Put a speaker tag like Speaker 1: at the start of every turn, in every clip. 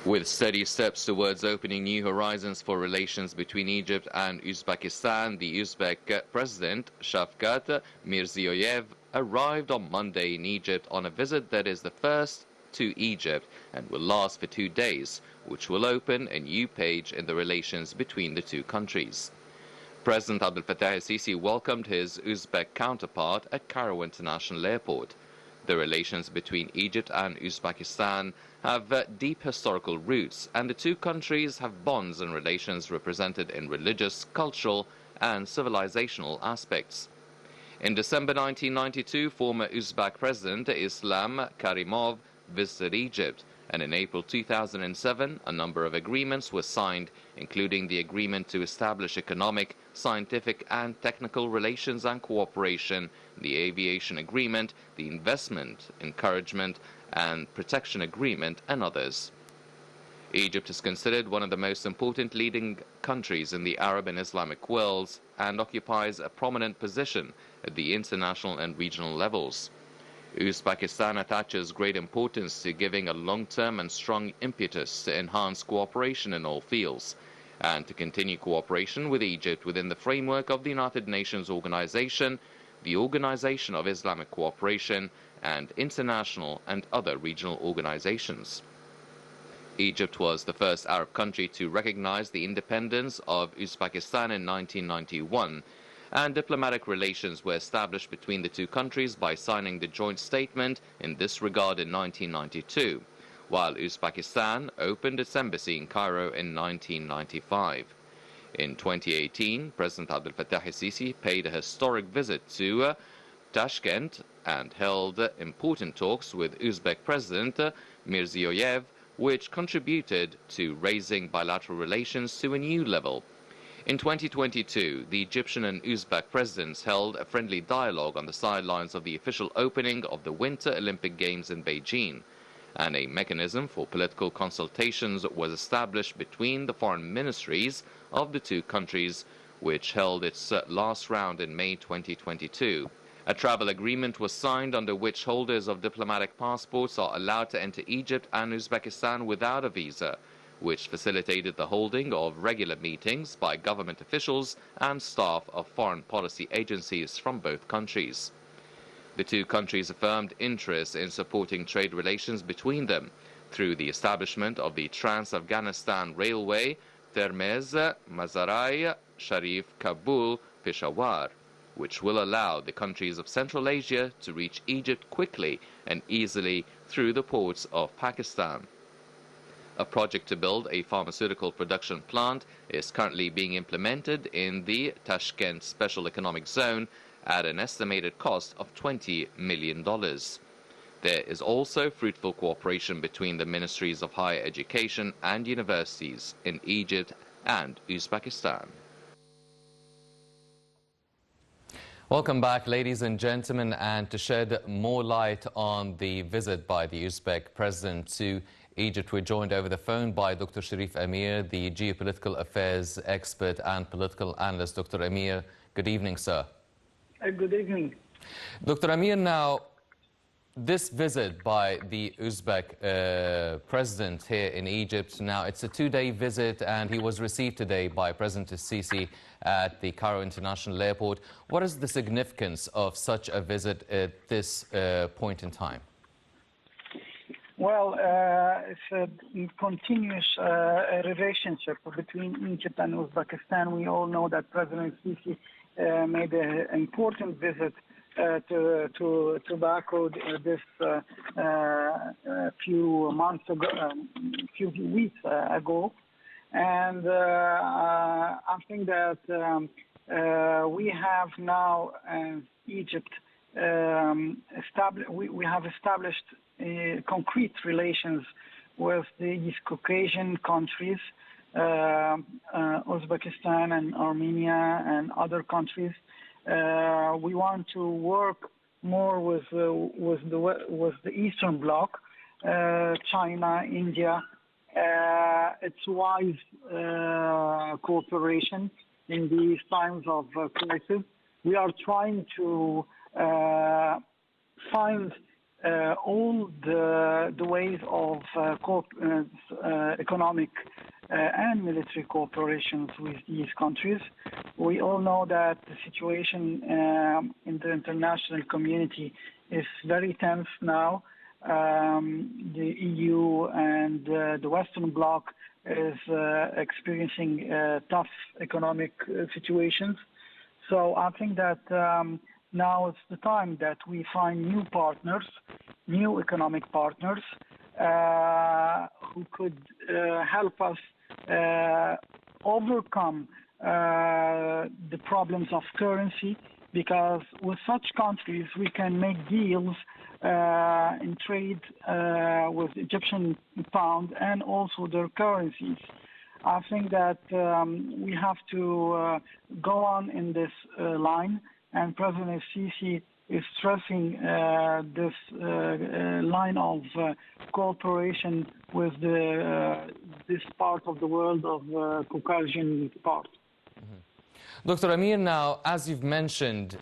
Speaker 1: With steady steps towards opening new horizons for relations between Egypt and Uzbekistan, the Uzbek President Shavkat Mirziyoyev arrived on Monday in Egypt on a visit that is the first to Egypt and will last for 2 days, which will open a new page in the relations between the two countries. President Abdel Fattah el-Sisi welcomed his Uzbek counterpart at Cairo International Airport. The relations between Egypt and Uzbekistan have deep historical roots, and the two countries have bonds and relations represented in religious, cultural, and civilizational aspects. In December 1992, former Uzbek President Islam Karimov visited Egypt, and in April 2007, a number of agreements were signed, including the agreement to establish economic, scientific, and technical relations and cooperation, the aviation agreement, the investment, encouragement, and protection agreement, and others. Egypt is considered one of the most important leading countries in the Arab and Islamic worlds and occupies a prominent position at the international and regional levels. Uzbekistan attaches great importance to giving a long-term and strong impetus to enhance cooperation in all fields, and to continue cooperation with Egypt within the framework of the United Nations Organization, the Organization of Islamic Cooperation, and international and other regional organizations. Egypt was the first Arab country to recognize the independence of Uzbekistan in 1991, and diplomatic relations were established between the two countries by signing the joint statement in this regard in 1992, while Uzbekistan opened its embassy in Cairo in 1995. In 2018, President Abdel Fattah el-Sisi paid a historic visit to Tashkent and held important talks with Uzbek President Mirziyoyev, which contributed to raising bilateral relations to a new level. In 2022, the Egyptian and Uzbek presidents held a friendly dialogue on the sidelines of the official opening of the Winter Olympic Games in Beijing, and a mechanism for political consultations was established between the foreign ministries of the two countries, which held its last round in May 2022. A travel agreement was signed under which holders of diplomatic passports are allowed to enter Egypt and Uzbekistan without a visa, which facilitated the holding of regular meetings by government officials and staff of foreign policy agencies from both countries. The two countries affirmed interest in supporting trade relations between them through the establishment of the Trans-Afghanistan Railway, Termez, Mazarai, Sherif, Kabul, Peshawar, which will allow the countries of Central Asia to reach Egypt quickly and easily through the ports of Pakistan. A project to build a pharmaceutical production plant is currently being implemented in the Tashkent Special Economic Zone at an estimated cost of $20 million. There is also fruitful cooperation between the ministries of higher education and universities in Egypt and Uzbekistan. Welcome back, ladies and gentlemen, and to shed more light on the visit by the Uzbek president to Egypt, we're joined over the phone by Dr. Sherif Amir, the geopolitical affairs expert and political analyst. Dr. Amir, good evening, sir.
Speaker 2: Good evening.
Speaker 1: Dr. Amir, now, this visit by the Uzbek president here in Egypt, now it's a 2-day visit, and he was received today by President el-Sisi at the Cairo International Airport. What is the significance of such a visit at this point in time?
Speaker 2: Well, it's a continuous relationship between Egypt and Uzbekistan. We all know that President Sisi made an important visit to Baku this few months ago, few weeks ago, and I think that we have now Egypt we have established concrete relations with the East Caucasian countries, Uzbekistan and Armenia and other countries. We want to work more with the Eastern Bloc, China, India. It's wise cooperation in these times of crisis. We are trying to find all the ways of economic and military cooperations with these countries. We all know that the situation in the international community is very tense now. The EU and the Western Bloc is experiencing tough economic situations. So I think that now it's the time that we find new partners, new economic partners, who could help us overcome the problems of currency, because with such countries we can make deals in trade with Egyptian pound and also their currencies. I think that we have to go on in this line, and President Sisi is stressing this line of cooperation with this part of the world of Caucasian part.
Speaker 1: Dr. Amir, now, as you've mentioned,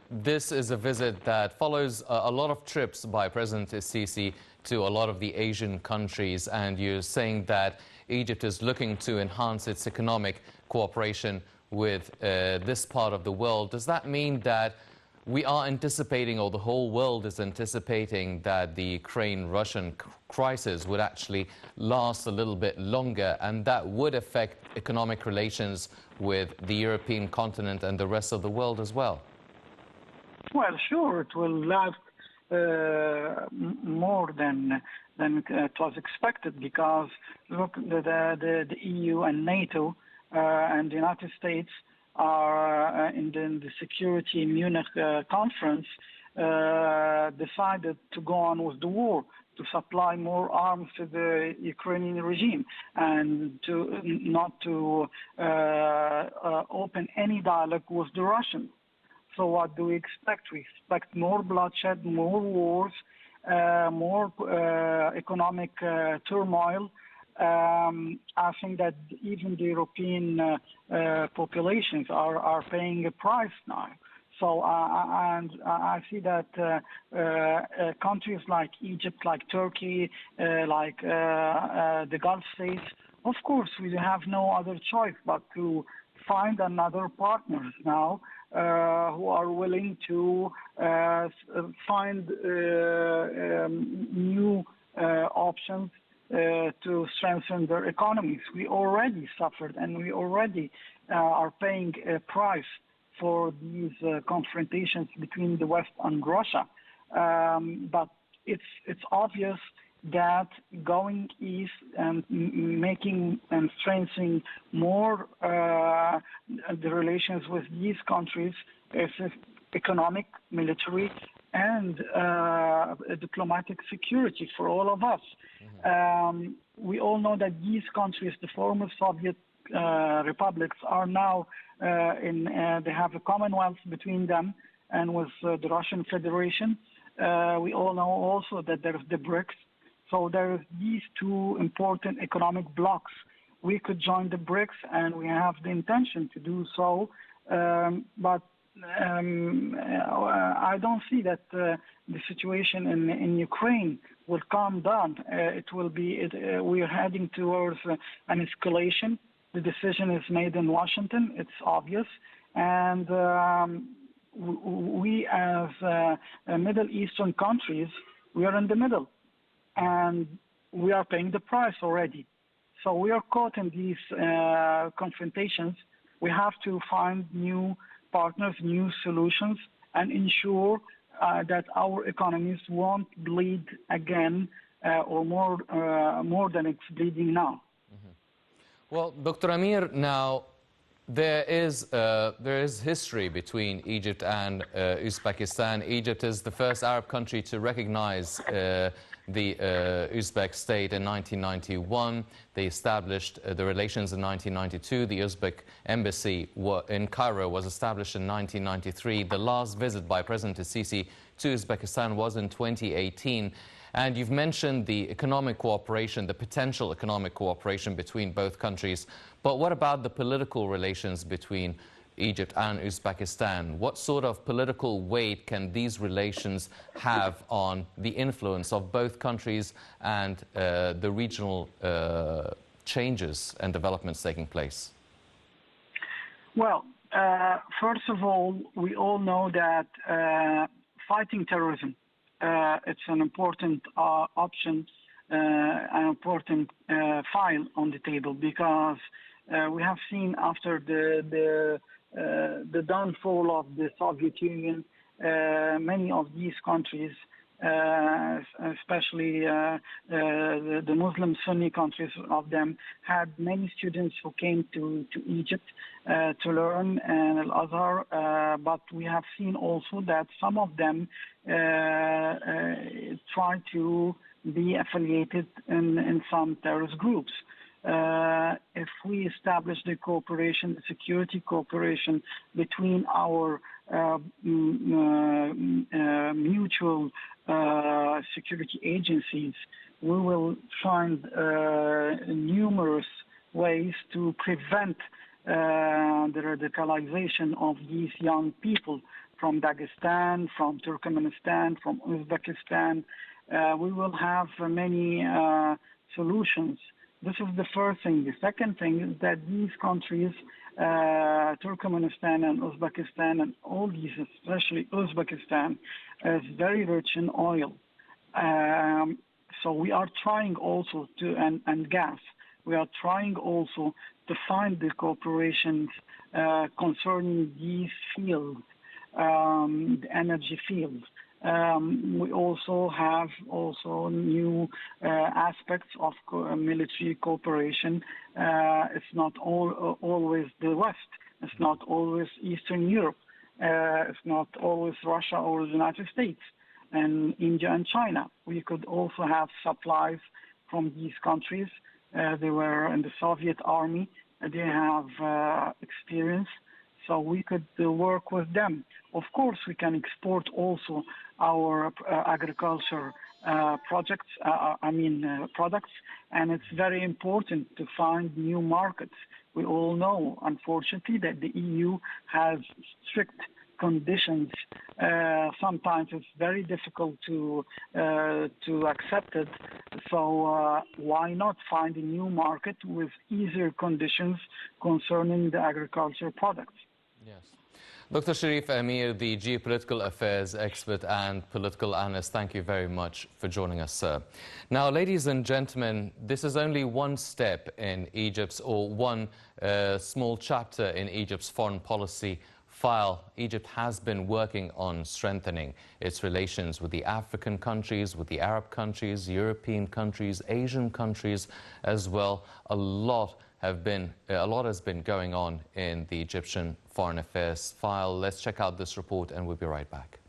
Speaker 1: this is a visit that follows a lot of trips by President Sisi to a lot of the Asian countries, and you're saying that Egypt is looking to enhance its economic cooperation with this part of the world. Does that mean that we are anticipating, or the whole world is anticipating, that the Ukraine-Russian crisis would actually last a little bit longer, and that would affect economic relations with the European continent and the rest of the world as well?
Speaker 2: Well, sure, it will last more than it was expected, because look, the EU and NATO and the United States are in the Security Munich conference decided to go on with the war, to supply more arms to the Ukrainian regime, and not to open any dialogue with the Russians. So what do we expect? We expect more bloodshed, more wars, more economic turmoil. I think that even the European populations are paying a price now. So I see that countries like Egypt, like Turkey, like the Gulf states, of course, we have no other choice but to find another partners now who are willing to find new options to strengthen their economies. We already suffered, and we already are paying a price for these confrontations between the West and Russia. But it's obvious that going east and making and strengthening more the relations with these countries is economic, military, and diplomatic security for all of us. We all know that these countries, the former Soviet republics, are now they have a commonwealth between them and with the Russian Federation. We all know also that there's the BRICS. So there's these two important economic blocks. We could join the BRICS, and we have the intention to do so, but I don't see that the situation in Ukraine will calm down. We are heading towards an escalation. The decision is made in Washington. It's obvious, and we as Middle Eastern countries, we are in the middle, and we are paying the price already. So we are caught in these confrontations. We have to find new partners, new solutions, and ensure that our economies won't bleed again or more than it's bleeding now.
Speaker 1: Well, Dr. Amir, now there is history between Egypt and Uzbekistan. Egypt is the first Arab country to recognize the Uzbek state in 1991. They established the relations in 1992. The Uzbek embassy in Cairo was established in 1993. The last visit by President Sisi to Uzbekistan was in 2018. And you've mentioned the economic cooperation, the potential economic cooperation between both countries. But what about the political relations between Egypt and Uzbekistan. What sort of political weight can these relations have on the influence of both countries and the regional changes and developments taking place?
Speaker 2: Well, first of all, we all know that fighting terrorism, it's an important option, an important file on the table, because we have seen after the downfall of the Soviet Union, many of these countries, especially the Muslim Sunni countries of them, had many students who came to Egypt to learn and Al-Azhar, but we have seen also that some of them try to be affiliated in some terrorist groups. If we establish the cooperation, the security cooperation between our mutual security agencies, we will find numerous ways to prevent the radicalization of these young people from Dagestan, from Turkmenistan, from Uzbekistan. We will have many solutions. This is the first thing. The second thing is that these countries, Turkmenistan and Uzbekistan and all these, especially Uzbekistan, is very rich in oil. So we are trying also to, and gas, we are trying also to find the cooperations concerning these fields, the energy fields. We also have new aspects of military cooperation. It's not always the West. It's not always Eastern Europe. It's not always Russia or the United States and India and China. We could also have supplies from these countries. They were in the Soviet army. They have experience. So we could work with them. Of course, we can export also our agriculture products, and it's very important to find new markets. We all know, unfortunately, that the EU has strict conditions. Sometimes it's very difficult to accept it. So why not find a new market with easier conditions concerning the agriculture products?
Speaker 1: Yes. Dr. Sherif Amir, the geopolitical affairs expert and political analyst, thank you very much for joining us, sir. Now, ladies and gentlemen, this is only one step in Egypt's, or one small chapter in Egypt's foreign policy file. Egypt has been working on strengthening its relations with the African countries, with the Arab countries, European countries, Asian countries as well. A lot has been going on in the Egyptian foreign affairs file. Let's check out this report and we'll be right back.